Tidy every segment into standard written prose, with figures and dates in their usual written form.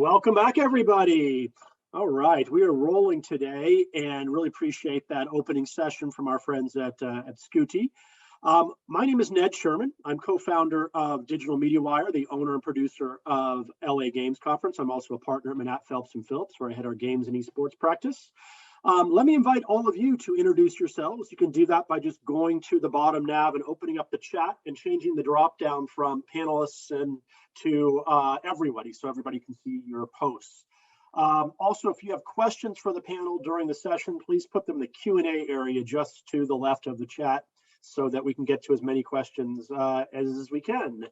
Welcome back, everybody. All right, we are rolling today and really appreciate that opening session from our friends at Scooty. My name is Ned Sherman. I'm co-founder of Digital Media Wire, the owner and producer of LA Games Conference. I'm also a partner at Manat Phelps & Phillips, where I head our games and esports practice. Let me invite all of you to introduce yourselves. You can do that by just going to the bottom nav and opening up the chat and changing the drop down from panelists and to everybody, so everybody can see your posts. Also, if you have questions for the panel during the session, please put them in the Q&A area just to the left of the chat so that we can get to as many questions as we can.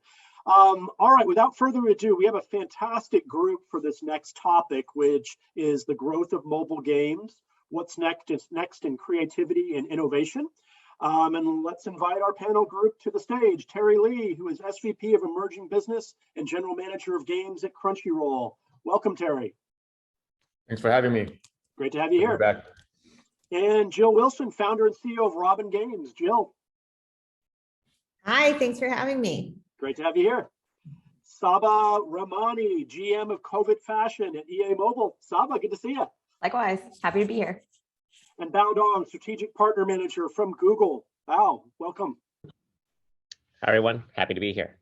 All right, without further ado, we have a fantastic group for this next topic, which is the growth of mobile games. What's next in creativity and innovation. And let's invite our panel group to the stage. Terry Lee, who is SVP of Emerging Business and General Manager of Games at Crunchyroll. Welcome, Terry. Thanks for having me. Great to have you here. Back. And Jill Wilson, founder and CEO of Robin Games. Jill. Hi, thanks for having me. Great to have you here. Saba Ramani, GM of COVID Fashion at EA Mobile. Saba, good to see you. Likewise, happy to be here. And Bao Dong, Strategic Partner Manager from Google. Bao, welcome. Hi, everyone. Happy to be here.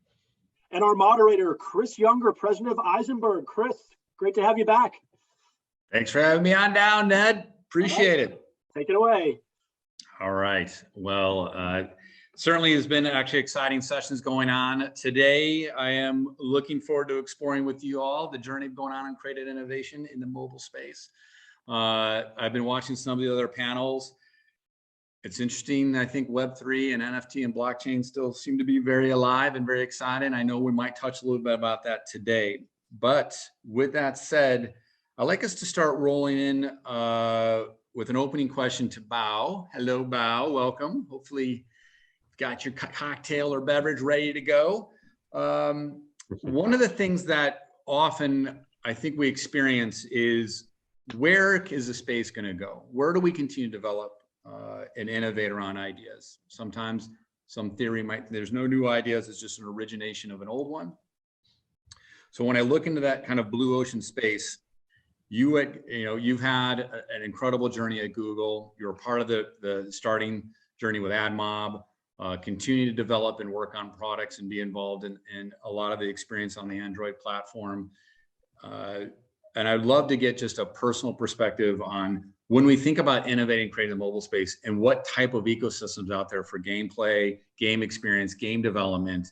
And our moderator, Chris Younger, President of Eisenberg. Chris, great to have you back. Thanks for having me on down, Ned. Appreciate it. Take it away. All right. Well, certainly has been actually exciting sessions going on. Today, I am looking forward to exploring with you all the journey going on in creative innovation in the mobile space. I've been watching some of the other panels. It's interesting. I think Web3 and NFT and blockchain still seem to be very alive and very exciting. I know we might touch a little bit about that today. But with that said, I'd like us to start rolling in with an opening question to Bao. Hello, Bao. Welcome. Hopefully, you've got your cocktail or beverage ready to go. One of the things that often I think we experience is, where is the space going to go? Where do we continue to develop and innovate around ideas? Sometimes some theory there's no new ideas, it's just an origination of an old one. So when I look into that kind of blue ocean space, you've had an incredible journey at Google. You're a part of the starting journey with AdMob, continue to develop and work on products and be involved in a lot of the experience on the Android platform. And I'd love to get just a personal perspective on when we think about innovating, creating the mobile space, and what type of ecosystems out there for gameplay, game experience, game development,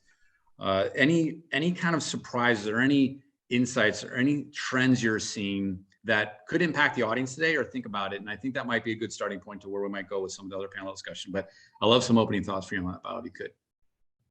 any kind of surprises or any insights or any trends you're seeing that could impact the audience today, or think about it. And I think that might be a good starting point to where we might go with some of the other panel discussion. But I love some opening thoughts for you on that, Bob, if you could.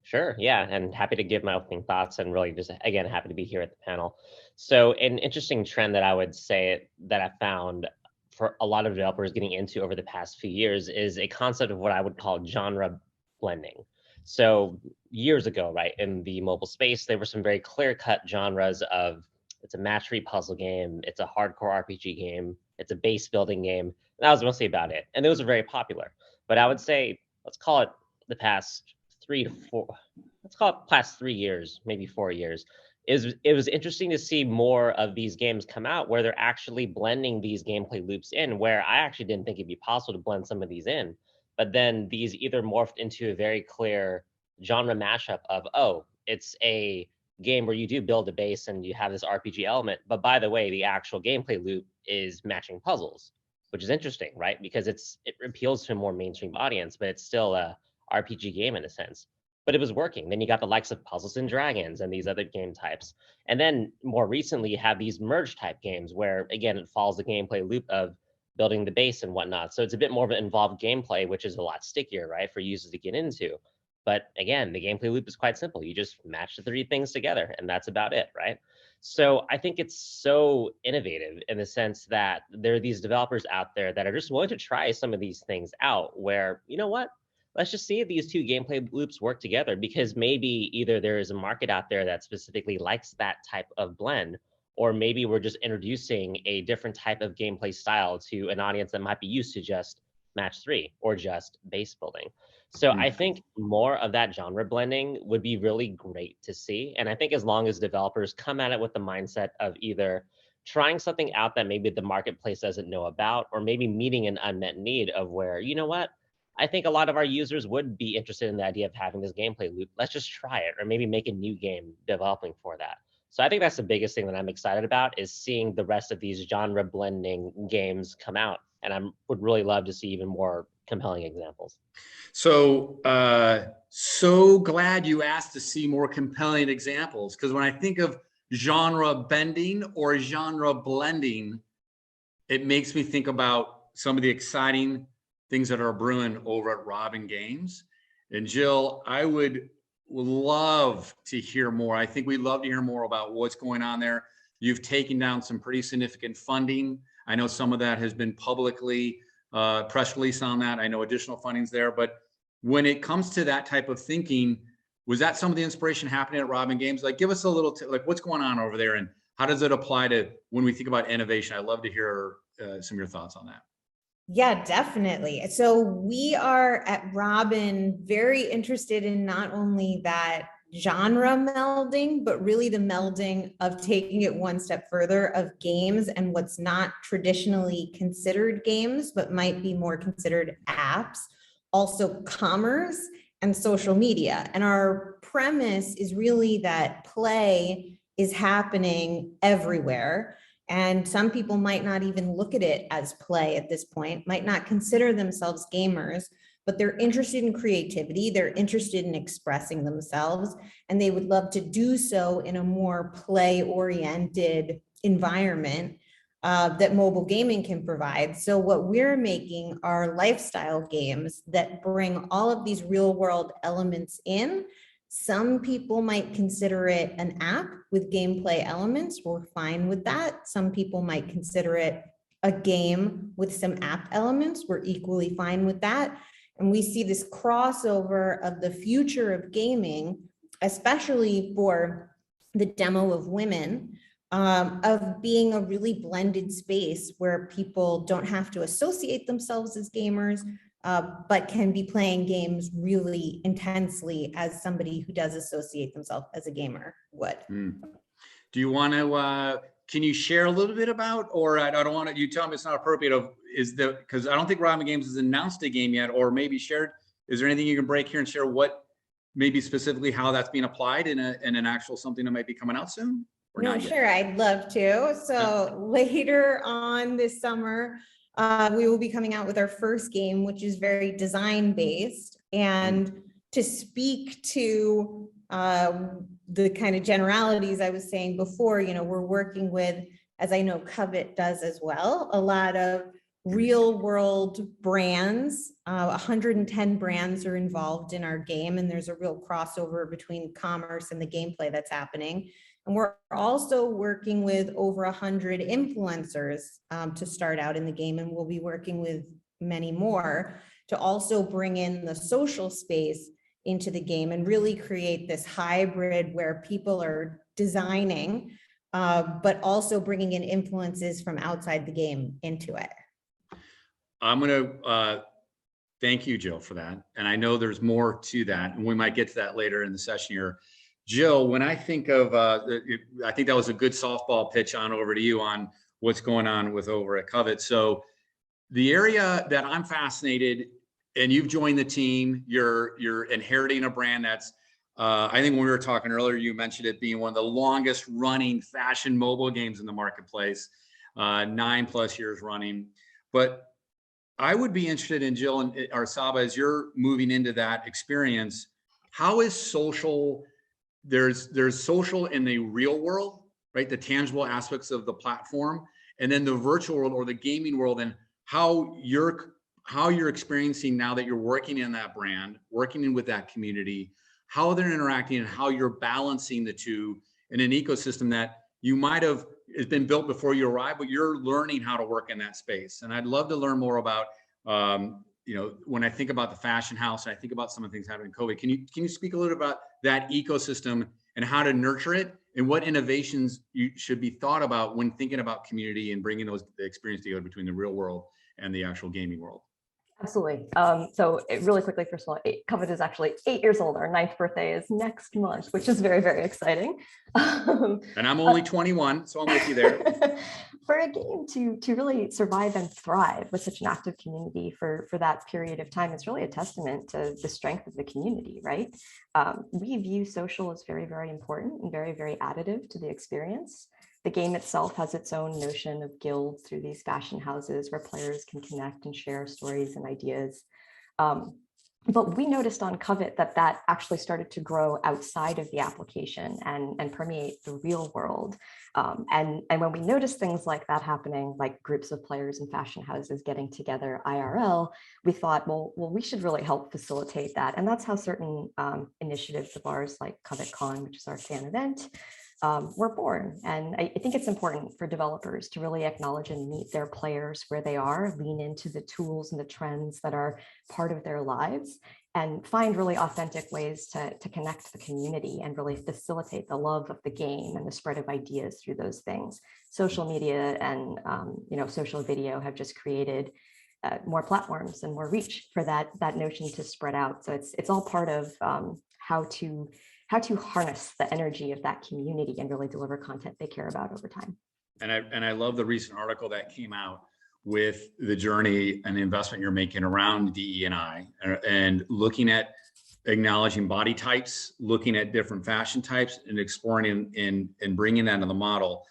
Sure, yeah, and happy to give my opening thoughts, and really just, again, happy to be here at the panel. So an interesting trend that I would say that I found for a lot of developers getting into over the past few years is a concept of what I would call genre blending. So years ago, right, in the mobile space, there were some very clear-cut genres of, it's a match 3 puzzle game, it's a hardcore RPG game, it's a base building game. And that was mostly about it. And those are very popular. But I would say, let's call it the past 3 years, maybe 4 years, it was interesting to see more of these games come out where they're actually blending these gameplay loops in, where I actually didn't think it'd be possible to blend some of these in. But then these either morphed into a very clear genre mashup of, oh, it's a game where you do build a base and you have this RPG element, but by the way, the actual gameplay loop is matching puzzles, which is interesting, right? Because it appeals to a more mainstream audience, but it's still a RPG game in a sense. But it was working. Then you got the likes of Puzzles and Dragons and these other game types. And then more recently, you have these merge type games where, again, it follows the gameplay loop of building the base and whatnot. So it's a bit more of an involved gameplay, which is a lot stickier, right, for users to get into. But again, the gameplay loop is quite simple. You just match the 3 things together, and that's about it, right? So I think it's so innovative in the sense that there are these developers out there that are just willing to try some of these things out where, you know what? Let's just see if these 2 gameplay loops work together, because maybe either there is a market out there that specifically likes that type of blend, or maybe we're just introducing a different type of gameplay style to an audience that might be used to just match 3 or just base building. So I think more of that genre blending would be really great to see. And I think as long as developers come at it with the mindset of either trying something out that maybe the marketplace doesn't know about, or maybe meeting an unmet need of where, you know what, I think a lot of our users would be interested in the idea of having this gameplay loop. Let's just try it, or maybe make a new game developing for that. So I think that's the biggest thing that I'm excited about, is seeing the rest of these genre blending games come out. And I would really love to see even more compelling examples. So, so glad you asked to see more compelling examples, because when I think of genre bending or genre blending, it makes me think about some of the exciting things that are brewing over at Robin Games. And Jill, I would love to hear more. I think we'd love to hear more about what's going on there. You've taken down some pretty significant funding. I know some of that has been publicly press release on that. I know additional funding's there, but when it comes to that type of thinking, was that some of the inspiration happening at Robin Games? Like, give us a little, like, what's going on over there, and how does it apply to when we think about innovation? I'd love to hear some of your thoughts on that. Yeah, definitely. So we are at Robin very interested in not only that genre melding, but really the melding of taking it one step further of games and what's not traditionally considered games, but might be more considered apps, also commerce and social media. And our premise is really that play is happening everywhere. And some people might not even look at it as play at this point, might not consider themselves gamers, but they're interested in creativity, they're interested in expressing themselves, and they would love to do so in a more play-oriented environment that mobile gaming can provide. So what we're making are lifestyle games that bring all of these real-world elements in. Some people might consider it an app with gameplay elements. We're fine with that. Some people might consider it a game with some app elements. We're equally fine with that. And we see this crossover of the future of gaming, especially for the demo of women, of being a really blended space where people don't have to associate themselves as gamers, but can be playing games really intensely as somebody who does associate themselves as a gamer would. Do you want to, can you share a little bit about, or I don't want to, you tell me it's not appropriate of, because I don't think Robin Games has announced a game yet, or maybe shared, is there anything you can break here and share what, maybe specifically how that's being applied in an actual something that might be coming out soon? Or no, not yet? sure, I'd love to. So later on this summer, we will be coming out with our first game, which is very design based. And to speak to the kind of generalities I was saying before, you know, we're working with, as I know Covet does as well, a lot of real world brands. 110 brands are involved in our game, and there's a real crossover between commerce and the gameplay that's happening. And we're also working with over 100 influencers to start out in the game, and we'll be working with many more to also bring in the social space into the game and really create this hybrid where people are designing, but also bringing in influences from outside the game into it. I'm going to thank you, Jill, for that. And I know there's more to that, and we might get to that later in the session here. Jill, when I think of, I think that was a good softball pitch on over to you on what's going on with over at Covet. So the area that I'm fascinated, and you've joined the team, you're inheriting a brand that's, I think when we were talking earlier, you mentioned it being one of the longest running fashion mobile games in the marketplace, 9+ years running. But I would be interested in, Jill and Saba, as you're moving into that experience, how is social, there's social in the real world, right? The tangible aspects of the platform, and then the virtual world or the gaming world, and how you're experiencing now that you're working in that brand, working in with that community, how they're interacting and how you're balancing the two in an ecosystem that you might have, it's been built before you arrived, but you're learning how to work in that space. And I'd love to learn more about, you know, when I think about the fashion house, and I think about some of the things happening in COVID, can you speak a little about that ecosystem and how to nurture it, and what innovations you should be thought about when thinking about community and bringing the experience together between the real world and the actual gaming world? Absolutely. Really quickly, first of all, Covet is actually 8 years old. Our 9th birthday is next month, which is very, very exciting. And I'm only 21, so I'm with you there. For a game to really survive and thrive with such an active community for that period of time is really a testament to the strength of the community, right? We view social as very, very important and very, very additive to the experience. The game itself has its own notion of guilds through these fashion houses where players can connect and share stories and ideas. But we noticed on Covet that actually started to grow outside of the application and permeate the real world. And when we noticed things like that happening, like groups of players in fashion houses getting together IRL, we thought, well, we should really help facilitate that. And that's how certain initiatives of ours, like CovetCon, which is our fan event, were born. And I think it's important for developers to really acknowledge and meet their players where they are, lean into the tools and the trends that are part of their lives, and find really authentic ways to connect the community and really facilitate the love of the game and the spread of ideas through those things. Social media and social video have just created more platforms and more reach for that notion to spread out. So it's all part of how to harness the energy of that community and really deliver content they care about over time. And I love the recent article that came out with the journey and the investment you're making around DE&I and looking at acknowledging body types, looking at different fashion types and exploring and bringing that into the model.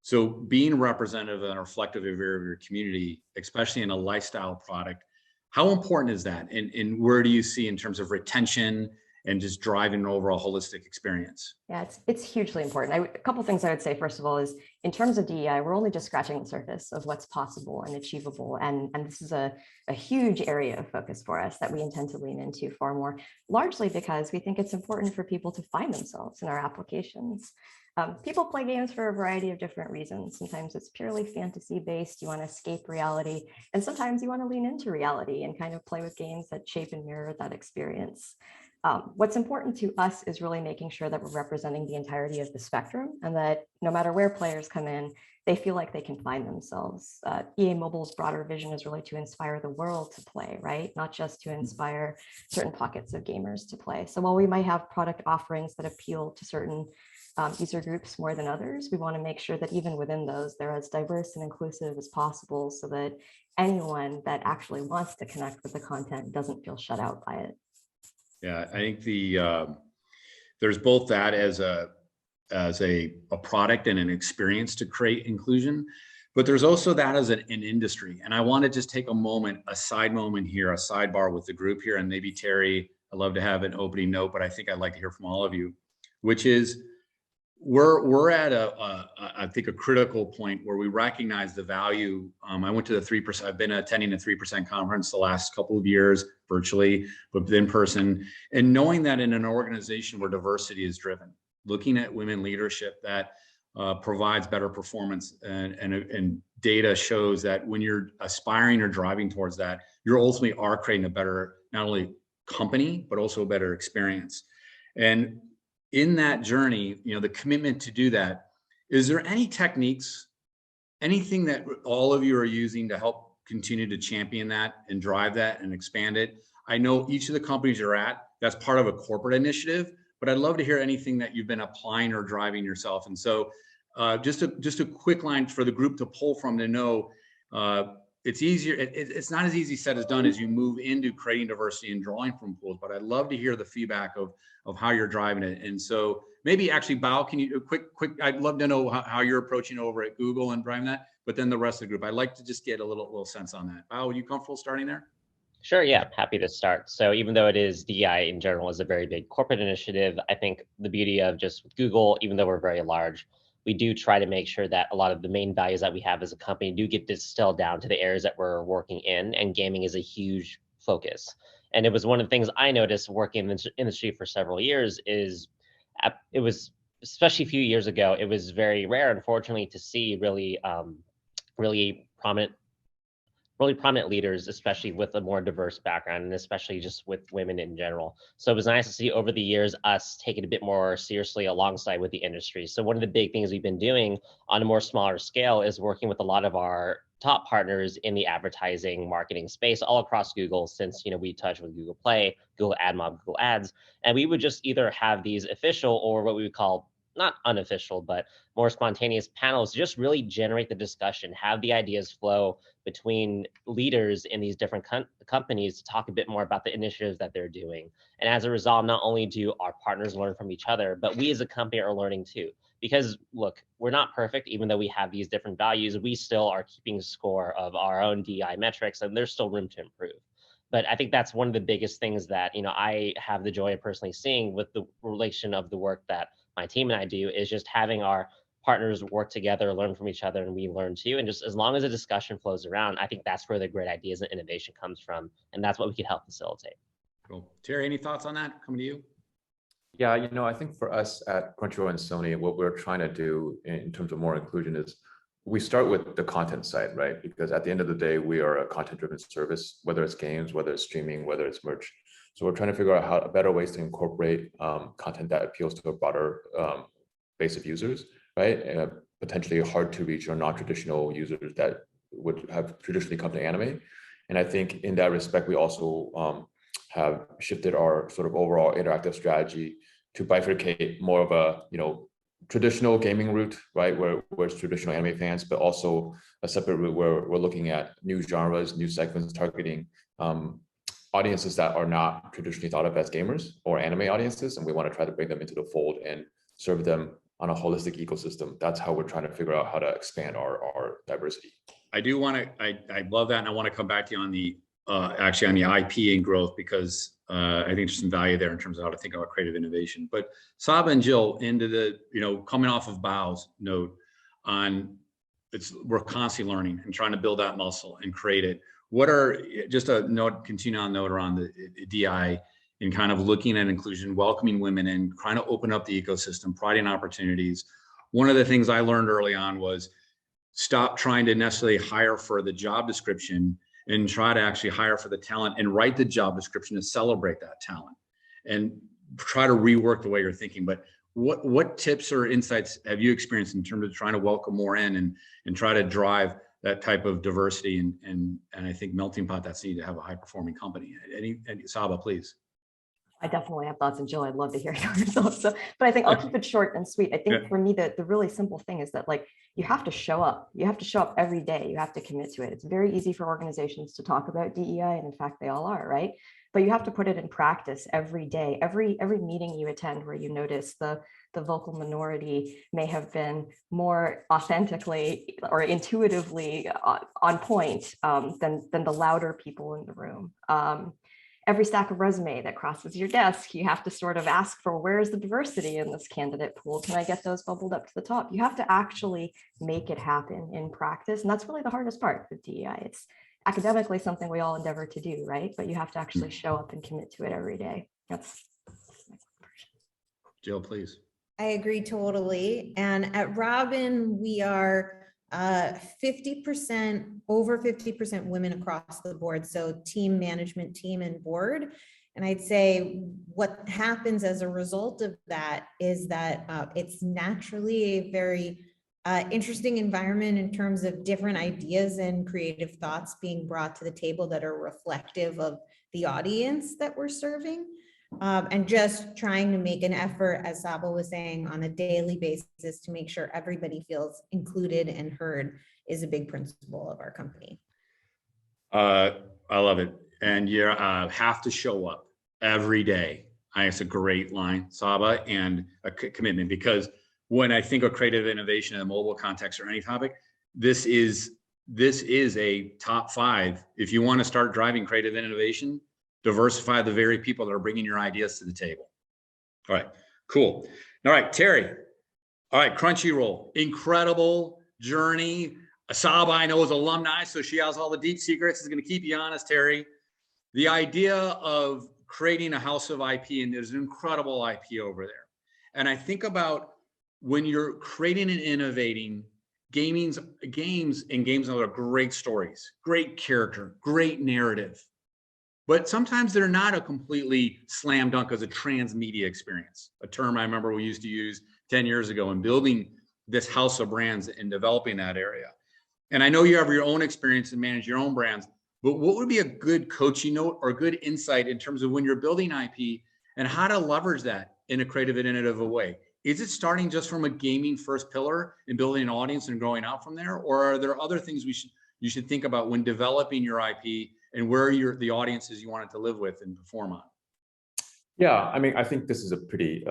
So being representative and reflective of your community, especially in a lifestyle product, how important is that? And where do you see in terms of retention and just driving an overall holistic experience? Yeah, it's hugely important. A couple of things I would say, first of all, is in terms of DEI, we're only just scratching the surface of what's possible and achievable. And this is a huge area of focus for us that we intend to lean into far more, largely because we think it's important for people to find themselves in our applications. People play games for a variety of different reasons. Sometimes it's purely fantasy based. You want to escape reality. And sometimes you want to lean into reality and kind of play with games that shape and mirror that experience. What's important to us is really making sure that we're representing the entirety of the spectrum and that no matter where players come in, they feel like they can find themselves. EA Mobile's broader vision is really to inspire the world to play, right? Not just to inspire certain pockets of gamers to play. So while we might have product offerings that appeal to certain user groups more than others, we want to make sure that even within those, they're as diverse and inclusive as possible so that anyone that actually wants to connect with the content doesn't feel shut out by it. Yeah, I think there's both that as a product and an experience to create inclusion, but there's also that as an industry. And I want to just take a side moment here, a sidebar with the group here, and maybe Terry, I'd love to have an opening note, but I think I'd like to hear from all of you, which is we're at I think a critical point where we recognize the value. I went to the 3%. I've been attending the 3% conference the last couple of years, virtually, but in person. And knowing that in an organization where diversity is driven, looking at women leadership that provides better performance, and data shows that when you're aspiring or driving towards that, you ultimately are creating a better, not only company, but also a better experience. And in that journey, the commitment to do that, is there any techniques, anything that all of you are using to help continue to champion that and drive that and expand it? I know each of the companies you're at, that's part of a corporate initiative, but I'd love to hear anything that you've been applying or driving yourself. And so just a quick line for the group to pull from to know it's easier. It's not as easy said as done as you move into creating diversity and drawing from pools, but I'd love to hear the feedback of how you're driving it. And so maybe actually, Bao, can you quick, I'd love to know how you're approaching over at Google and driving that, but then the rest of the group, I'd like to just get a little sense on that. Bao, are you comfortable starting there? Sure, yeah, happy to start. So even though it is DEI in general is a very big corporate initiative, I think the beauty of just with Google, even though we're very large, we do try to make sure that a lot of the main values that we have as a company do get distilled down to the areas that we're working in, and gaming is a huge focus. And it was one of the things I noticed working in the industry for several years is it was, especially a few years ago, it was very rare, unfortunately, to see really prominent really prominent leaders, especially with a more diverse background and especially just with women in general. So it was nice to see over the years us take it a bit more seriously alongside with the industry. So one of the big things we've been doing on a more smaller scale is working with a lot of our top partners in the advertising marketing space all across Google, since we touch with Google Play, Google AdMob, Google Ads, and we would just either have these official or what we would call not unofficial, but more spontaneous panels to just really generate the discussion, have the ideas flow between leaders in these different companies to talk a bit more about the initiatives that they're doing. And as a result, not only do our partners learn from each other, but we as a company are learning too. Because look, we're not perfect, even though we have these different values, we still are keeping score of our own DEI metrics, and there's still room to improve. But I think that's one of the biggest things that I have the joy of personally seeing with the relation of the work that my team and I do, is just having our partners work together, learn from each other, and we learn too. And just as long as the discussion flows around, I think that's where the great ideas and innovation comes from, and that's what we can help facilitate. Cool. Terry, any thoughts on that? Coming to you. Yeah, I think for us at Crunchyroll and Sony, what we're trying to do in terms of more inclusion is we start with the content side, right? Because at the end of the day, we are a content-driven service, whether it's games, whether it's streaming, whether it's merch. So we're trying to figure out how better ways to incorporate content that appeals to a broader base of users, right? Potentially hard to reach or non-traditional users that would have traditionally come to anime. And I think in that respect, we also have shifted our sort of overall interactive strategy to bifurcate more of a traditional gaming route, right, where it's traditional anime fans, but also a separate route where we're looking at new genres, new segments, targeting audiences that are not traditionally thought of as gamers or anime audiences, and we want to try to bring them into the fold and serve them on a holistic ecosystem. That's how we're trying to figure out how to expand our diversity. I do want to, I love that, and I want to come back to you on the actually on the IP and growth, because I think there's some value there in terms of how to think about creative innovation. But Saba and Jill, into the coming off of Bao's note on we're constantly learning and trying to build that muscle and create it. What are, just a note, continue on note around the DI and kind of looking at inclusion, welcoming women and trying to open up the ecosystem, providing opportunities. One of the things I learned early on was stop trying to necessarily hire for the job description and try to actually hire for the talent, and write the job description to celebrate that talent and try to rework the way you're thinking. But what tips or insights have you experienced in terms of trying to welcome more in and try to drive that type of diversity and I think melting pot that's needed to have a high performing company? Any Saba, please. I definitely have thoughts, and Jill, I'd love to hear your results. So, but I think I'll keep it short and sweet. I think for me, the really simple thing is that you have to show up. You have to show up every day. You have to commit to it. It's very easy for organizations to talk about DEI, and in fact, they all are, right? But you have to put it in practice every day. Every meeting you attend where you notice the vocal minority may have been more authentically or intuitively on point than the louder people in the room. Every stack of resume that crosses your desk, you have to sort of ask for, where is the diversity in this candidate pool? Can I get those bubbled up to the top? You have to actually make it happen in practice. And that's really the hardest part with DEI. It's academically something we all endeavor to do, right? But you have to actually show up and commit to it every day. That's Jill, please. I agree totally. And at Robin, we are 50%, over 50% women across the board. So team management, team and board. And I'd say what happens as a result of that is that it's naturally a very interesting environment in terms of different ideas and creative thoughts being brought to the table that are reflective of the audience that we're serving. And just trying to make an effort, as Saba was saying, on a daily basis to make sure everybody feels included and heard is a big principle of our company. I love it. And you have to show up every day. It's a great line, Saba, and a commitment, because when I think of creative innovation in a mobile context or any topic, this is a top 5. If you want to start driving creative innovation, diversify the very people that are bringing your ideas to the table. All right, cool. All right, Terry. All right, Crunchyroll, incredible journey. Saba, I know, is alumni, so she has all the deep secrets. Is going to keep you honest, Terry. The idea of creating a house of IP, and there's an incredible IP over there. And I think about when you're creating and innovating games are great stories, great character, great narrative. But sometimes they're not a completely slam dunk as a transmedia experience, a term I remember we used to use 10 years ago in building this house of brands and developing that area. And I know you have your own experience and manage your own brands, but what would be a good coaching note or good insight in terms of when you're building IP and how to leverage that in a creative and innovative way? Is it starting just from a gaming first pillar and building an audience and growing out from there? Or are there other things you should think about when developing your IP and where the audiences you want it to live with and perform on? Yeah, I mean, I think this is a pretty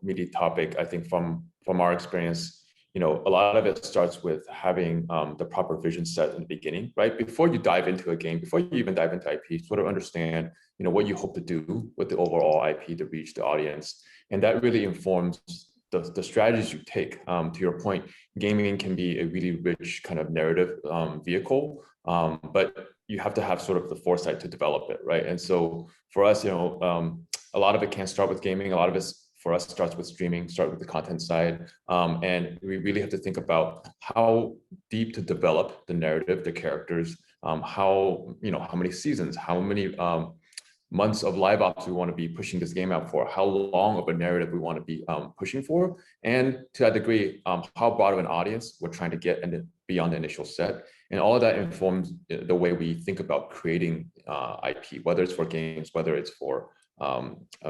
meaty topic. I think from our experience, a lot of it starts with having the proper vision set in the beginning, right? Before you dive into a game, before you even dive into IP, sort of understand, what you hope to do with the overall IP to reach the audience. And that really informs the strategies you take. To your point, gaming can be a really rich kind of narrative vehicle, but you have to have sort of the foresight to develop it, right? And so for us, a lot of it can start with gaming. A lot of it for us starts with streaming, start with the content side. And we really have to think about how deep to develop the narrative, the characters, how many seasons, how many months of live ops we want to be pushing this game out for, how long of a narrative we want to be pushing for, and to that degree, how broad of an audience we're trying to get and beyond the initial set. And all of that informs the way we think about creating IP, whether it's for games, whether it's for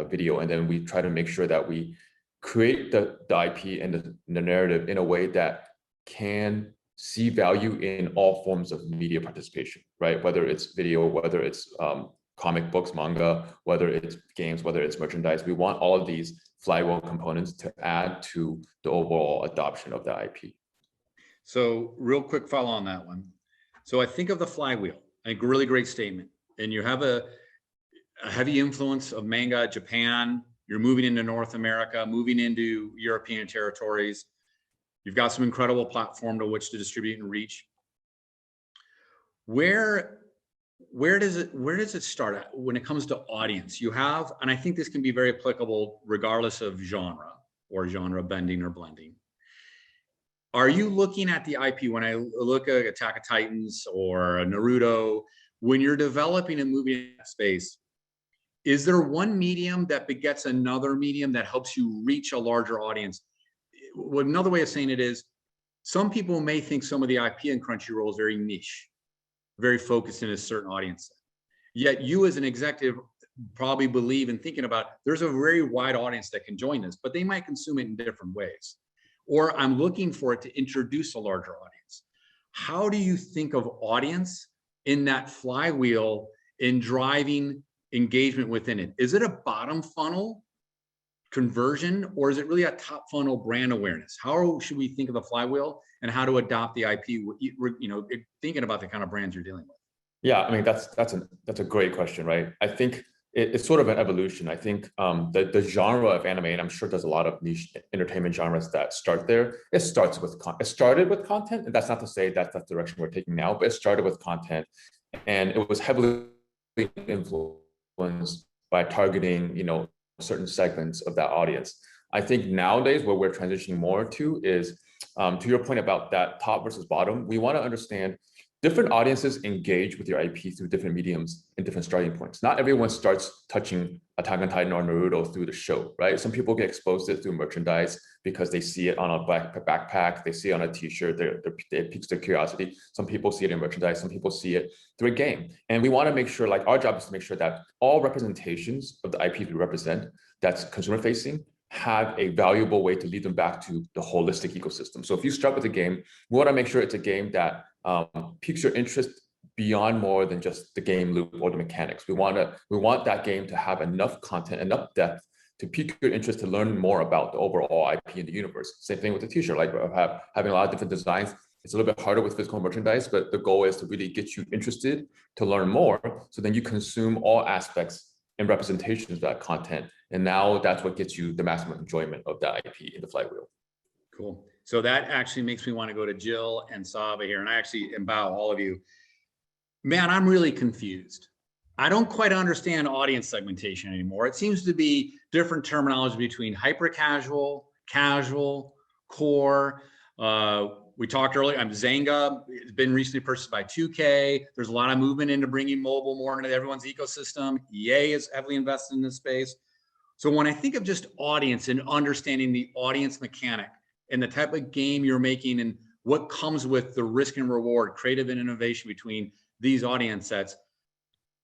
video. And then we try to make sure that we create the IP and the narrative in a way that can see value in all forms of media participation, right? Whether it's video, whether it's comic books, manga, whether it's games, whether it's merchandise. We want all of these flywheel components to add to the overall adoption of the IP. So real quick follow on that one. So I think of the flywheel, a really great statement. And you have a heavy influence of manga, Japan, you're moving into North America, moving into European territories. You've got some incredible platform to which to distribute and reach. Where does it start at when it comes to audience? You have, and I think this can be very applicable regardless of genre or genre bending or blending. Are you looking at the IP when I look at Attack of Titans or Naruto, when you're developing and moving in that space, is there one medium that begets another medium that helps you reach a larger audience? Well, another way of saying it is, some people may think some of the IP in Crunchyroll is very niche, very focused in a certain audience. Yet you as an executive probably believe in thinking about, there's a very wide audience that can join this, but they might consume it in different ways. Or I'm looking for it to introduce a larger audience. How do you think of audience in that flywheel in driving engagement within it? Is it a bottom funnel conversion, or is it really a top funnel brand awareness? How should we think of the flywheel and how to adopt the IP, thinking about the kind of brands you're dealing with? Yeah, I mean, that's a great question, right? I think it's sort of an evolution. I think the genre of anime, and I'm sure there's a lot of niche entertainment genres that start there. It started with content, and that's not to say that's the direction we're taking now, but it started with content, and it was heavily influenced by targeting, certain segments of that audience. I think nowadays what we're transitioning more to is, to your point about that top versus bottom, we want to understand different audiences engage with your IP through different mediums and different starting points. Not everyone starts touching Attack on Titan or Naruto through the show, right? Some people get exposed to it through merchandise because they see it on a backpack, they see it on a t-shirt, it piques their curiosity. Some people see it in merchandise, some people see it through a game. And we want to make sure, our job is to make sure that all representations of the IP we represent that's consumer facing have a valuable way to lead them back to the holistic ecosystem. So if you start with a game, we want to make sure it's a game that piques your interest beyond more than just the game loop or the mechanics. We want that game to have enough content, enough depth to pique your interest to learn more about the overall IP in the universe. Same thing with the t-shirt, having a lot of different designs. It's a little bit harder with physical merchandise, but the goal is to really get you interested to learn more. So then you consume all aspects and representations of that content. And now that's what gets you the maximum enjoyment of that IP in the flywheel. Cool. So that actually makes me want to go to Jill and Saba here. And I actually embow all of you. Man, I'm really confused. I don't quite understand audience segmentation anymore. It seems to be different terminology between hyper casual, casual, core. we talked earlier, Zynga has been recently purchased by 2K. There's a lot of movement into bringing mobile more into everyone's ecosystem. EA is heavily invested in this space. So when I think of just audience and understanding the audience mechanic and the type of game you're making and what comes with the risk and reward, creative and innovation between these audience sets,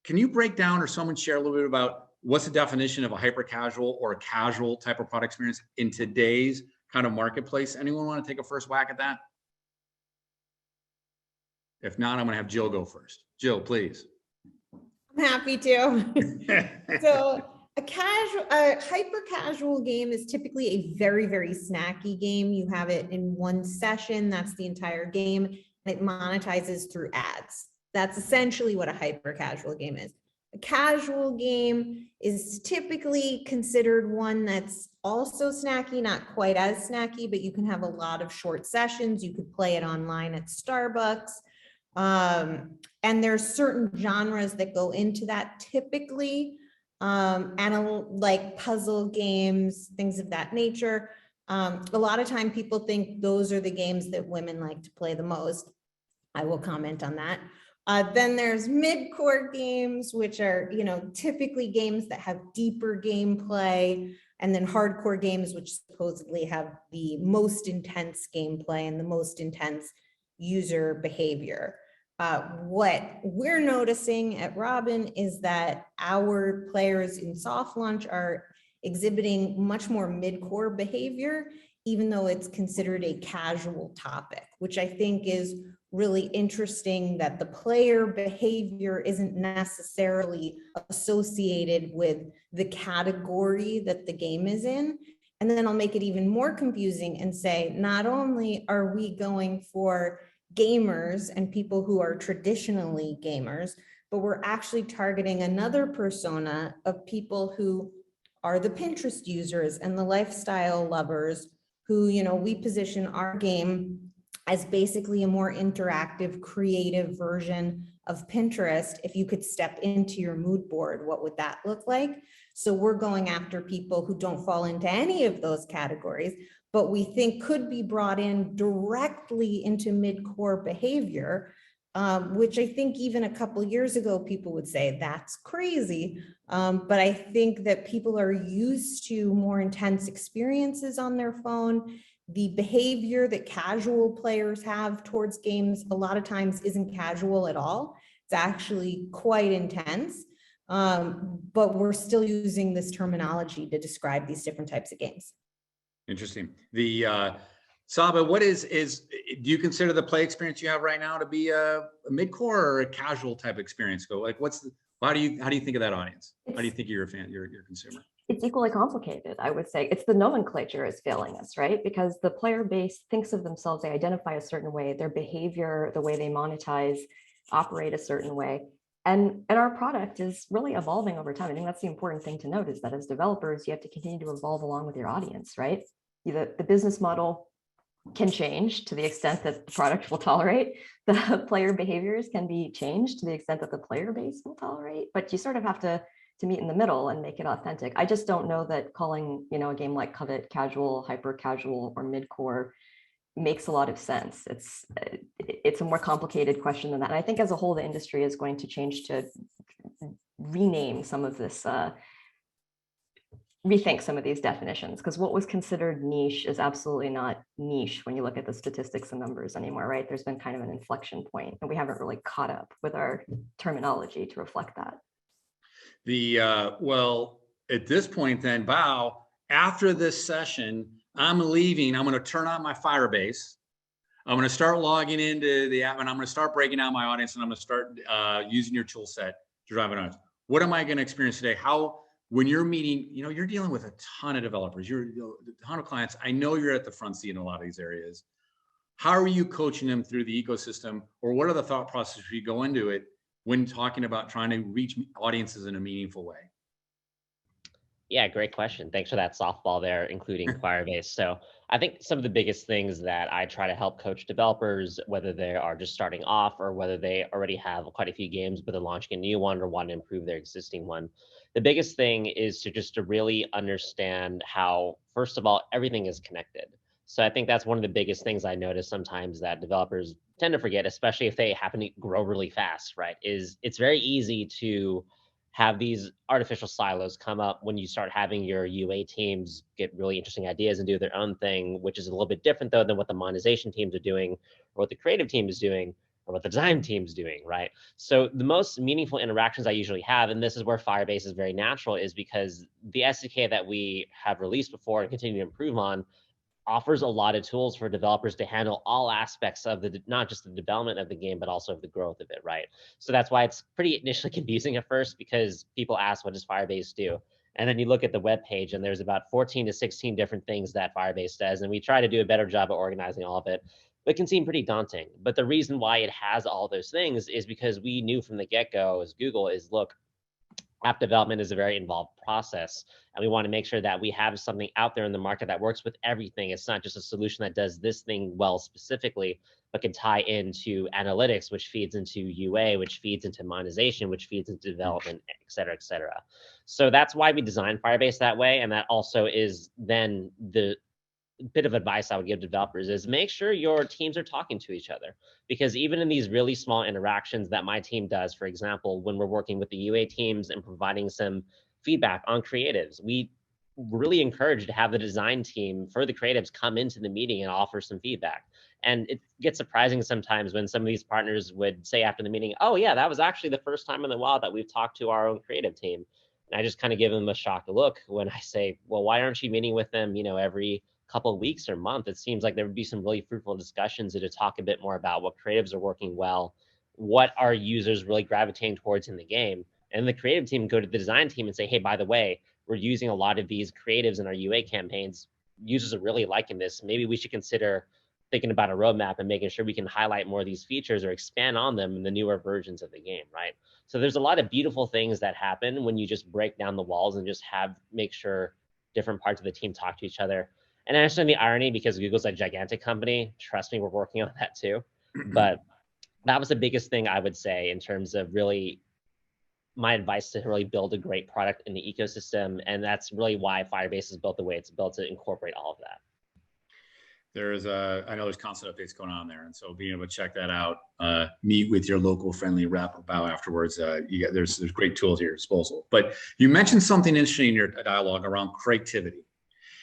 can you break down or someone share a little bit about what's the definition of a hyper casual or a casual type of product experience in today's kind of marketplace? Anyone want to take a first whack at that? If not, I'm going to have Jill go first. Jill, please. I'm happy to. So a hyper casual game is typically a very, very snacky game. You have it in one session. That's the entire game. And it monetizes through ads. That's essentially what a hyper casual game is. A casual game is typically considered one that's also snacky, not quite as snacky, but you can have a lot of short sessions. You could play it online at Starbucks. And there's certain genres that go into that typically, like puzzle games, things of that nature. A lot of time people think those are the games that women like to play the most. I will comment on that. Then there's mid-core games, which are, typically games that have deeper gameplay, and then hardcore games, which supposedly have the most intense gameplay and the most intense user behavior. What we're noticing at Robin is that our players in soft launch are exhibiting much more mid-core behavior, even though it's considered a casual topic, which I think is really interesting, that the player behavior isn't necessarily associated with the category that the game is in. And then I'll make it even more confusing and say, not only are we going for gamers and people who are traditionally gamers, but we're actually targeting another persona of people who are the Pinterest users and the lifestyle lovers who, we position our game as basically a more interactive, creative version of Pinterest. If you could step into your mood board, what would that look like? So we're going after people who don't fall into any of those categories, but we think could be brought in directly into mid-core behavior, which I think even a couple years ago, people would say that's crazy. But I think that people are used to more intense experiences on their phone. The behavior that casual players have towards games a lot of times isn't casual at all. It's actually quite intense. But we're still using this terminology to describe these different types of games. Interesting. The Saba, what is do you consider the play experience you have right now to be a mid-core or a casual type experience? Like, how do you think of that audience? How do you think you're a fan, you're a consumer? It's equally complicated, I would say. It's the nomenclature is failing us, right? Because the player base thinks of themselves, they identify a certain way, their behavior, the way they monetize, operate a certain way. And our product is really evolving over time. I think that's the important thing to note, is that as developers, you have to continue to evolve along with your audience, right? The business model can change to the extent that the product will tolerate. The player behaviors can be changed to the extent that the player base will tolerate, but you sort of have to meet in the middle and make it authentic. I just don't know that calling, a game like Covet casual, hyper casual, or mid-core makes a lot of sense. It's a more complicated question than that. And I think as a whole, the industry is going to change to rename some of this, rethink some of these definitions, because what was considered niche is absolutely not niche when you look at the statistics and numbers anymore, right? There's been kind of an inflection point, and we haven't really caught up with our terminology to reflect that. Well, at this point then, Bao, after this session, I'm leaving. I'm going to turn on my Firebase. I'm going to start logging into the app, and I'm going to start breaking down my audience, and I'm going to start using your tool set to drive it on. What am I going to experience today? When you're meeting, you're dealing with a ton of developers, a ton of clients. I know you're at the front seat in a lot of these areas. How are you coaching them through the ecosystem, or what are the thought processes you go into it when talking about trying to reach audiences in a meaningful way? Yeah, great question. Thanks for that softball there, including Firebase. So I think some of the biggest things that I try to help coach developers, whether they are just starting off or whether they already have quite a few games, but they're launching a new one or want to improve their existing one. The biggest thing is to really understand how, first of all, everything is connected. So I think that's one of the biggest things I notice sometimes that developers tend to forget, especially if they happen to grow really fast, right? Is it's very easy to have these artificial silos come up when you start having your UA teams get really interesting ideas and do their own thing, which is a little bit different though than what the monetization teams are doing or what the creative team is doing or what the design team is doing, right? So the most meaningful interactions I usually have, and this is where Firebase is very natural, is because the SDK that we have released before and continue to improve on offers a lot of tools for developers to handle all aspects of the, not just the development of the game, but also of the growth of it, right? So that's why it's pretty initially confusing at first, because people ask, what does Firebase do? And then you look at the web page and there's about 14 to 16 different things that Firebase does. And we try to do a better job of organizing all of it, but it can seem pretty daunting. But the reason why it has all those things is because we knew from the get-go as Google is, look, app development is a very involved process, and we want to make sure that we have something out there in the market that works with everything. It's not just a solution that does this thing well specifically, but can tie into analytics, which feeds into UA, which feeds into monetization, which feeds into development, et cetera, et cetera. So that's why we designed Firebase that way, and that also is then the bit of advice I would give developers is make sure your teams are talking to each other, because even in these really small interactions that my team does, for example, when we're working with the UA teams and providing some feedback on creatives, we really encourage to have the design team for the creatives come into the meeting and offer some feedback. And it gets surprising sometimes when some of these partners would say after the meeting, oh yeah, that was actually the first time in a while that we've talked to our own creative team. And I just kind of give them a shocked look when I say, well, why aren't you meeting with them, every couple of weeks or month? It seems like there would be some really fruitful discussions to talk a bit more about what creatives are working well, what are users really gravitating towards in the game. And the creative team go to the design team and say, hey, by the way, we're using a lot of these creatives in our UA campaigns. Users are really liking this. Maybe we should consider thinking about a roadmap and making sure we can highlight more of these features or expand on them in the newer versions of the game, right? So there's a lot of beautiful things that happen when you just break down the walls and just make sure different parts of the team talk to each other. And I understand the irony because Google's a gigantic company. Trust me, we're working on that too. But that was the biggest thing I would say in terms of really my advice to really build a great product in the ecosystem. And that's really why Firebase is built the way it's built, to incorporate all of that. I know there's constant updates going on there. And so being able to check that out, meet with your local friendly rep or bow afterwards, there's great tools at your disposal. But you mentioned something interesting in your dialogue around creativity.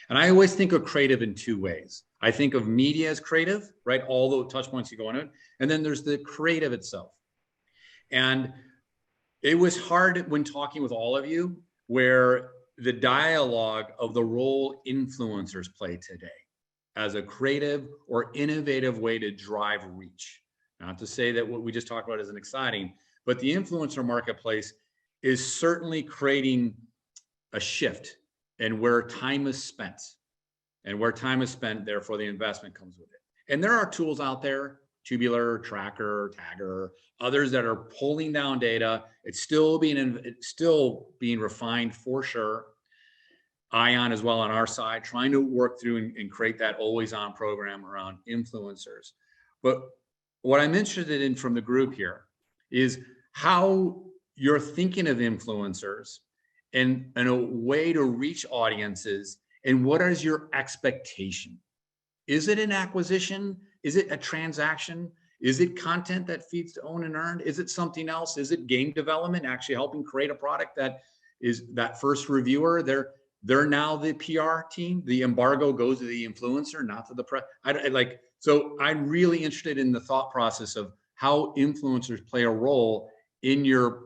And I always think of creative in two ways. I think of media as creative, right? All the touch points you go on it. And then there's the creative itself. And it was hard when talking with all of you, where the dialogue of the role influencers play today as a creative or innovative way to drive reach. Not to say that what we just talked about isn't exciting, but the influencer marketplace is certainly creating a shift and where time is spent. And where time is spent, therefore the investment comes with it. And there are tools out there, Tubular, Tracker, Tagger, others that are pulling down data. It's still being refined for sure. Ion as well on our side, trying to work through and create that always on program around influencers. But what I'm interested in from the group here is how you're thinking of influencers and a way to reach audiences, and what is your expectation? Is it an acquisition? Is it a transaction? Is it content that feeds to own and earned? Is it something else? Is it game development, actually helping create a product that is that first reviewer? They're now the PR team. The embargo goes to the influencer, not to the press. So I'm really interested in the thought process of how influencers play a role in your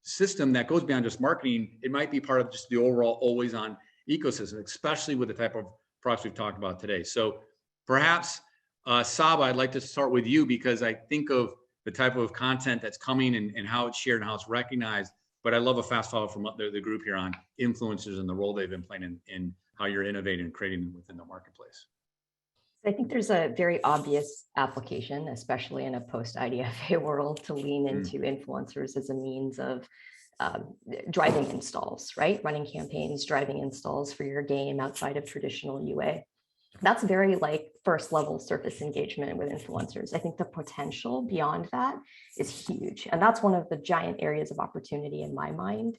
system that goes beyond just marketing. It might be part of just the overall always on ecosystem, especially with the type of products we've talked about today. So perhaps Saba, I'd like to start with you, because I think of the type of content that's coming and how it's shared and how it's recognized. But I love a fast follow from the group here on influencers and the role they've been playing in how you're innovating and creating them within the marketplace. I think there's a very obvious application, especially in a post-IDFA world, to lean into influencers as a means of driving installs, right? Running campaigns, driving installs for your game outside of traditional UA. That's very first level surface engagement with influencers. I think the potential beyond that is huge. And that's one of the giant areas of opportunity in my mind.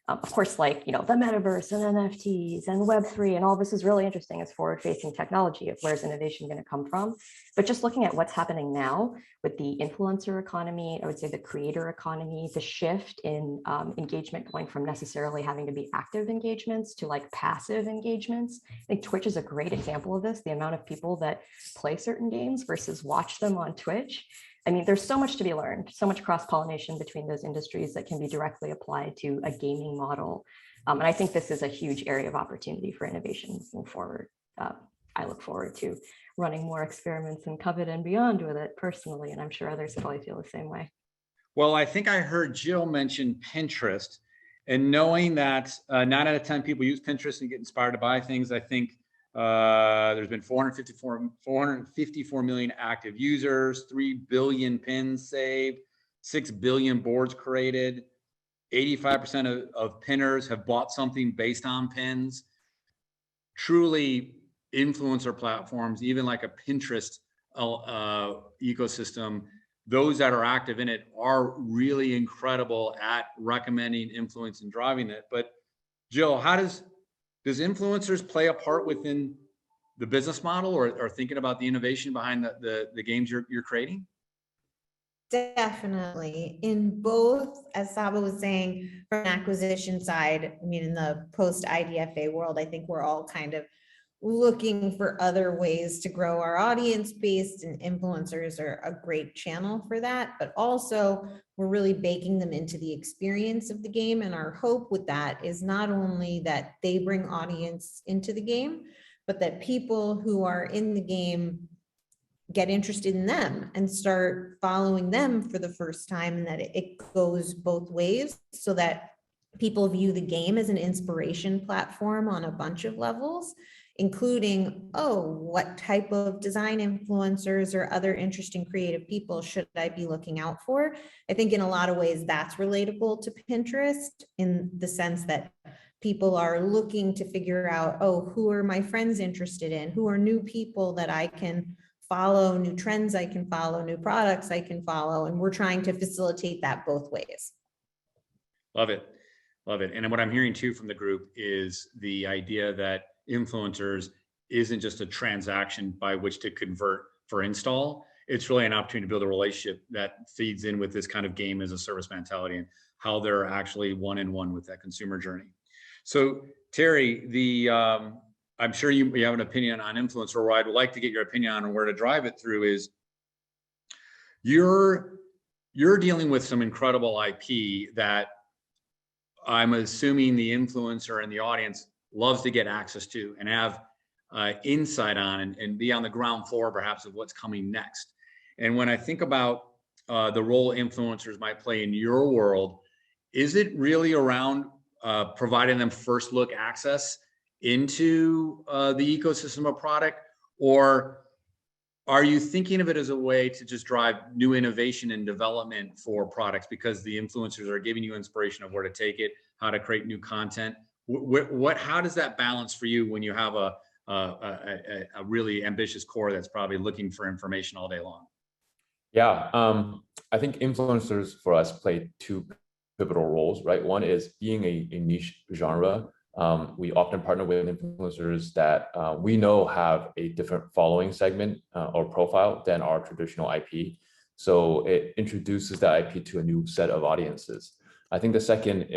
Of course, like, the metaverse and NFTs and Web3 and all this is really interesting as forward-facing technology of where's innovation going to come from. But just looking at what's happening now with the influencer economy, I would say the creator economy, the shift in engagement going from necessarily having to be active engagements to like passive engagements. I think Twitch is a great example of this, the amount of people that play certain games versus watch them on Twitch. I mean, there's so much to be learned, so much cross-pollination between those industries that can be directly applied to a gaming model. And I think this is a huge area of opportunity for innovation moving forward. I look forward to running more experiments in COVID and beyond with it personally, and I'm sure others probably feel the same way. Well, I think I heard Jill mention Pinterest, and knowing that 9 out of 10 people use Pinterest and get inspired to buy things, I think there's been 454 million active users, 3 billion pins saved, 6 billion boards created, 85% of pinners have bought something based on pins. Truly, influencer platforms, even like a Pinterest ecosystem, those that are active in it are really incredible at recommending, influence, and driving it. But Jill, how does influencers play a part within the business model or thinking about the innovation behind the games you're creating? Definitely. In both, as Saba was saying, from an acquisition side, I mean, in the post-IDFA world, I think we're all kind of looking for other ways to grow our audience base, and influencers are a great channel for that. But also, we're really baking them into the experience of the game. And our hope with that is not only that they bring audience into the game, but that people who are in the game get interested in them and start following them for the first time, and that it goes both ways, so that people view the game as an inspiration platform on a bunch of levels, including, oh, what type of design influencers or other interesting creative people should I be looking out for? I think in a lot of ways that's relatable to Pinterest, in the sense that people are looking to figure out, oh, who are my friends interested in? Who are new people that I can follow, new trends I can follow, new products I can follow? And we're trying to facilitate that both ways. Love it. Love it. And what I'm hearing too from the group is the idea that influencers isn't just a transaction by which to convert for install. It's really an opportunity to build a relationship that feeds in with this kind of game as a service mentality and how they're actually one-in-one with that consumer journey. So Terry, I'm sure you have an opinion on influencer, or I'd like to get your opinion on where to drive it through. Is you're dealing with some incredible IP that I'm assuming the influencer and the audience loves to get access to and have insight on, and be on the ground floor perhaps of what's coming next. And when I think about the role influencers might play in your world, is it really around providing them first look access into the ecosystem of product, or are you thinking of it as a way to just drive new innovation and development for products because the influencers are giving you inspiration of where to take it, how to create new content? How does that balance for you when you have a really ambitious core that's probably looking for information all day long? Yeah, I think influencers for us play two pivotal roles, right? One is being a niche genre. We often partner with influencers that we know have a different following segment or profile than our traditional IP. So it introduces that IP to a new set of audiences. I think the second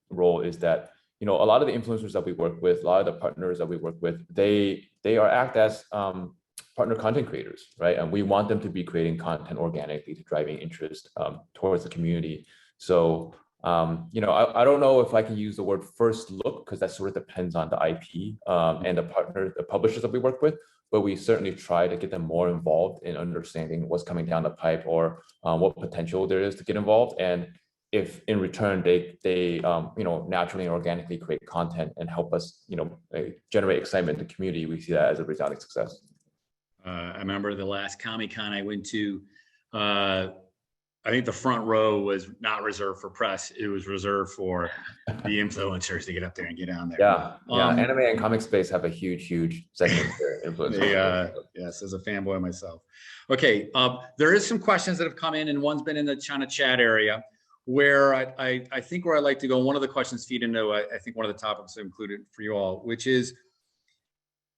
role is that, a lot of the influencers that we work with, a lot of the partners that we work with, they act as partner content creators, right? And we want them to be creating content organically to driving interest towards the community. So, I don't know if I can use the word first look, because that sort of depends on the IP and the publishers that we work with, but we certainly try to get them more involved in understanding what's coming down the pipe, or what potential there is to get involved. And if in return they naturally and organically create content and help us, generate excitement in the community, we see that as a resounding success. I remember the last Comic-Con I went to, I think the front row was not reserved for press. It was reserved for the influencers to get up there and get down there. Yeah. Anime and comic space have a huge segment for influencers. Yes, as a fanboy myself. Okay, there is some questions that have come in, and one's been in the China chat area. where I think where I like to go, one of the questions feed into, I think one of the topics I included for you all, which is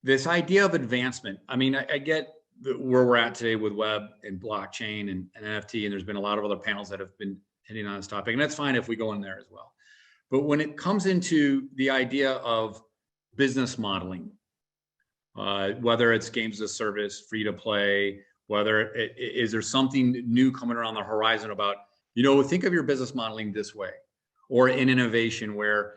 this idea of advancement. I mean, I get where we're at today with web and blockchain and NFT, and there's been a lot of other panels that have been hitting on this topic, and that's fine if we go in there as well. But when it comes into the idea of business modeling, whether it's games as a service, free to play, is there something new coming around the horizon about, think of your business modeling this way, or in innovation where,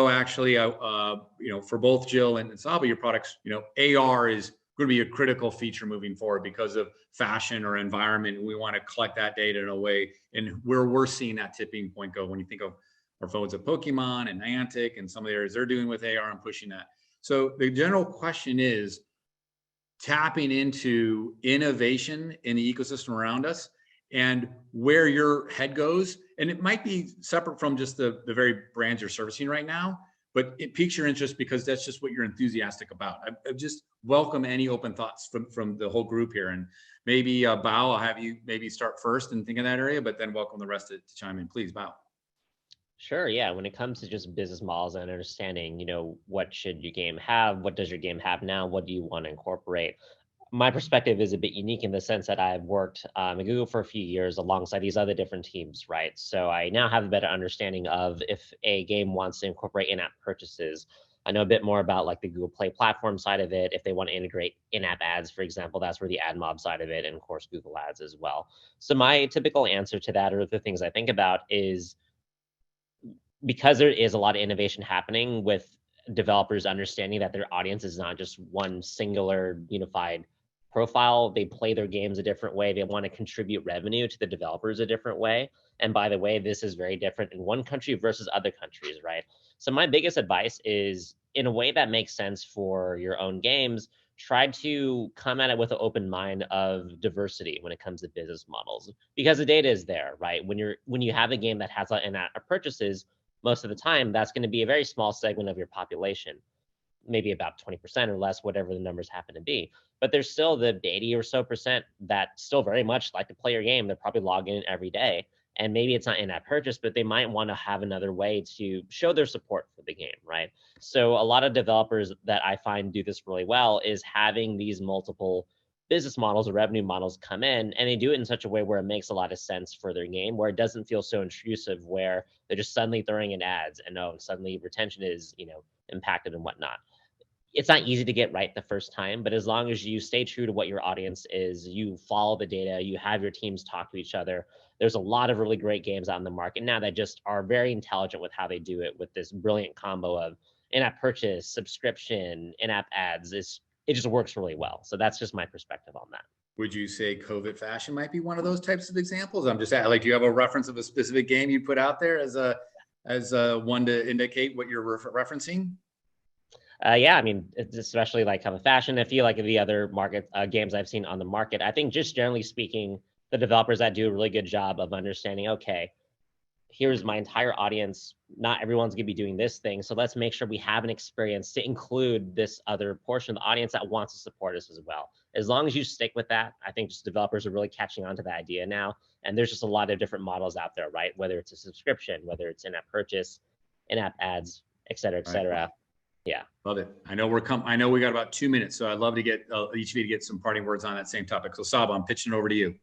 actually, for both Jill and Saba, your products, AR is going to be a critical feature moving forward because of fashion or environment. We want to collect that data in a way, and where we're seeing that tipping point go when you think of our phones of Pokemon and Niantic and some of the areas they're doing with AR and pushing that. So the general question is tapping into innovation in the ecosystem around us and where your head goes. And it might be separate from just the very brands you're servicing right now, but it piques your interest because that's just what you're enthusiastic about. I just welcome any open thoughts from the whole group here. And maybe Bao, I'll have you maybe start first and think in that area, but then welcome the rest to chime in. Please, Bao. Sure. Yeah. When it comes to just business models and understanding, what should your game have? What does your game have now? What do you want to incorporate? My perspective is a bit unique in the sense that I've worked at Google for a few years alongside these other different teams, right? So I now have a better understanding of if a game wants to incorporate in-app purchases. I know a bit more about like the Google Play platform side of it. If they want to integrate in-app ads, for example, that's where the AdMob side of it, and of course, Google Ads as well. So my typical answer to that, or the things I think about, is because there is a lot of innovation happening with developers understanding that their audience is not just one singular unified profile. They play their games a different way. They want to contribute revenue to the developers a different way. And by the way, this is very different in one country versus other countries, right? So my biggest advice is, in a way that makes sense for your own games, try to come at it with an open mind of diversity when it comes to business models, because the data is there, right? When you have a game that has in-app purchases, most of the time, that's going to be a very small segment of your population, maybe about 20% or less, whatever the numbers happen to be. But there's still the 80 or so percent that still very much like to play your game. They're probably logging in every day. And maybe it's not in-app purchase, but they might want to have another way to show their support for the game, right? So a lot of developers that I find do this really well is having these multiple business models or revenue models come in, and they do it in such a way where it makes a lot of sense for their game, where it doesn't feel so intrusive, where they're just suddenly throwing in ads and suddenly retention is, impacted and whatnot. It's not easy to get right the first time, but as long as you stay true to what your audience is, you follow the data, you have your teams talk to each other. There's a lot of really great games out in the market now that just are very intelligent with how they do it, with this brilliant combo of in-app purchase, subscription, in-app ads. It just works really well. So that's just my perspective on that. Would you say COVID fashion might be one of those types of examples? I'm just like, do you have a reference of a specific game you put out there as a one to indicate what you're referencing? Yeah, I mean, it's especially like kind of fashion. I feel like the other market games I've seen on the market, I think just generally speaking, the developers that do a really good job of understanding, okay, here's my entire audience. Not everyone's gonna be doing this thing. So let's make sure we have an experience to include this other portion of the audience that wants to support us as well. As long as you stick with that, I think just developers are really catching on to the idea now. And there's just a lot of different models out there, right? Whether it's a subscription, whether it's in-app purchase, in-app ads, et cetera, et cetera. Right. Yeah. Love it. I know we got about 2 minutes, so I'd love to get each of you to get some parting words on that same topic. So Saba, I'm pitching it over to you.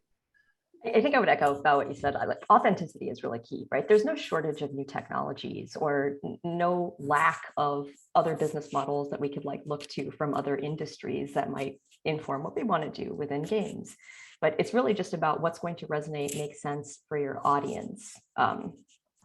I think I would echo about what you said. Authenticity is really key, right? There's no shortage of new technologies or no lack of other business models that we could look to from other industries that might inform what we want to do within games. But it's really just about what's going to resonate, make sense for your audience.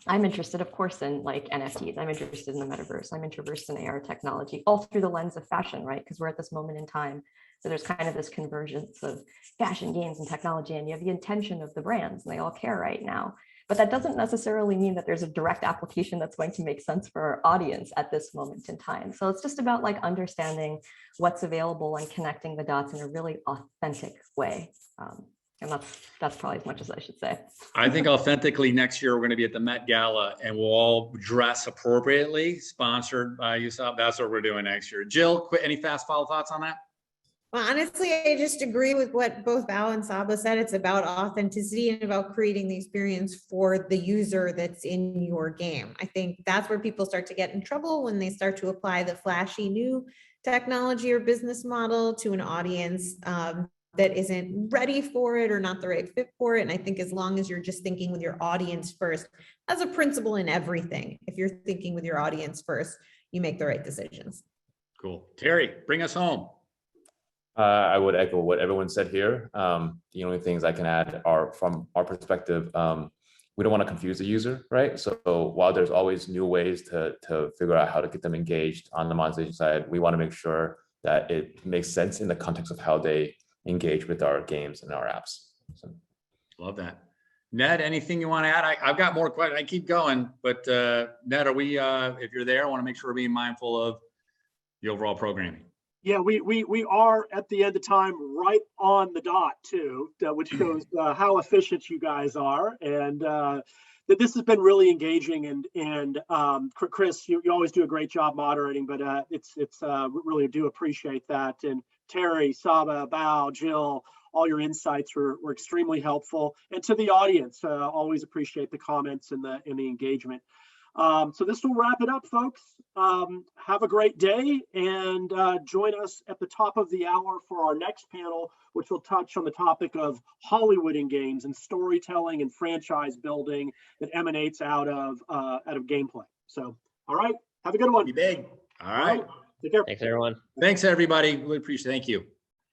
I'm interested, of course, in NFTs. I'm interested in the metaverse. I'm interested in AR technology, all through the lens of fashion, right? Because we're at this moment in time. So there's kind of this convergence of fashion, games, and technology, and you have the intention of the brands, and they all care right now. But that doesn't necessarily mean that there's a direct application that's going to make sense for our audience at this moment in time. So it's just about understanding what's available and connecting the dots in a really authentic way. And that's probably as much as I should say. I think authentically next year, we're going to be at the Met Gala and we'll all dress appropriately, sponsored by USAP. That's what we're doing next year. Jill, any fast follow thoughts on that? Well, honestly, I just agree with what both Bao and Saba said. It's about authenticity and about creating the experience for the user that's in your game. I think that's where people start to get in trouble, when they start to apply the flashy new technology or business model to an audience that isn't ready for it or not the right fit for it. And I think as long as you're just thinking with your audience first, as a principle in everything, if you're thinking with your audience first, you make the right decisions. Cool. Terry, bring us home. I would echo what everyone said here. The only things I can add are, from our perspective, we don't want to confuse the user, right? So while there's always new ways to figure out how to get them engaged on the monetization side, we want to make sure that it makes sense in the context of how they engage with our games and our apps. So. Love that. Ned, anything you want to add? I've got more questions. I keep going, but Ned, are we, if you're there, I want to make sure we're being mindful of the overall programming. Yeah, we are at the end of time, right on the dot too, which shows how efficient you guys are, and that this has been really engaging. And Chris, you always do a great job moderating, but it's really do appreciate that. And Terry, Saba, Bao, Jill, all your insights were extremely helpful, and to the audience, always appreciate the comments and the engagement. So this will wrap it up, folks. Have a great day, and join us at the top of the hour for our next panel, which will touch on the topic of Hollywood in games and storytelling and franchise building that emanates out of gameplay. So, all right, have a good one. Be big. All right. Take care. Thanks, everyone. Thanks, everybody. Really appreciate it. Thank you.